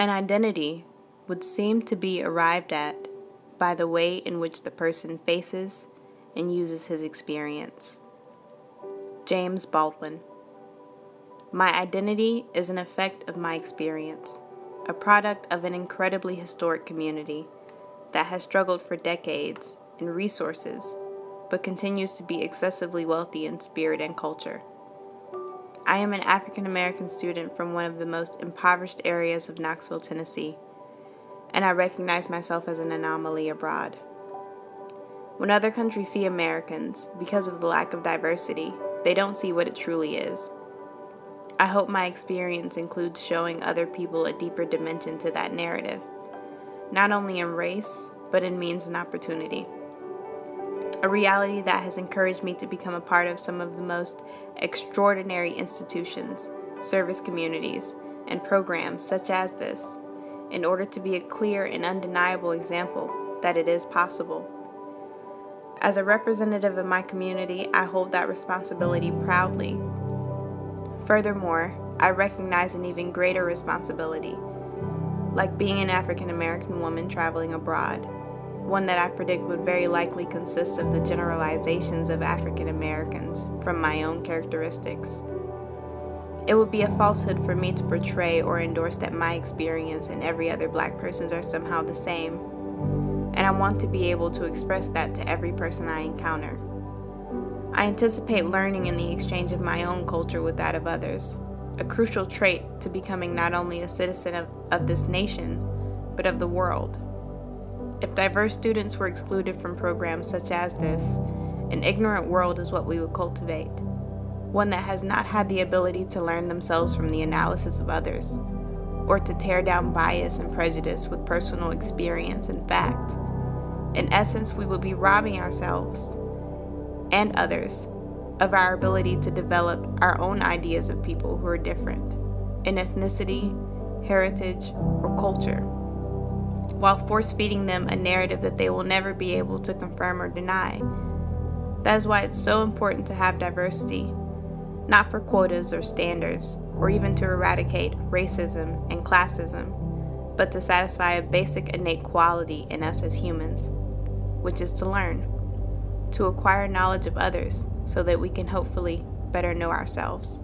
An identity would seem to be arrived at by the way in which the person faces and uses his experience. James Baldwin. My identity is an effect of my experience, a product of an incredibly historic community that has struggled for decades in resources, but continues to be excessively wealthy in spirit and culture. I am an African American student from one of the most impoverished areas of Knoxville, Tennessee, and I recognize myself as an anomaly abroad. When other countries see Americans, because of the lack of diversity, they don't see what it truly is. I hope my experience includes showing other people a deeper dimension to that narrative, not only in race, but in means and opportunity. A reality that has encouraged me to become a part of some of the most extraordinary institutions, service communities, and programs such as this, in order to be a clear and undeniable example that it is possible. As a representative of my community, I hold that responsibility proudly. Furthermore, I recognize an even greater responsibility, like being an African American woman traveling abroad, one that I predict would very likely consist of the generalizations of African Americans from my own characteristics. It would be a falsehood for me to portray or endorse that my experience and every other Black person's are somehow the same, and I want to be able to express that to every person I encounter. I anticipate learning in the exchange of my own culture with that of others, a crucial trait to becoming not only a citizen of this nation, but of the world. If diverse students were excluded from programs such as this, an ignorant world is what we would cultivate, one that has not had the ability to learn themselves from the analysis of others, or to tear down bias and prejudice with personal experience and fact. In essence, we would be robbing ourselves and others of our ability to develop our own ideas of people who are different in ethnicity, heritage, or culture, while force-feeding them a narrative that they will never be able to confirm or deny. That is why it's so important to have diversity, not for quotas or standards, or even to eradicate racism and classism, but to satisfy a basic innate quality in us as humans, which is to learn, to acquire knowledge of others so that we can hopefully better know ourselves.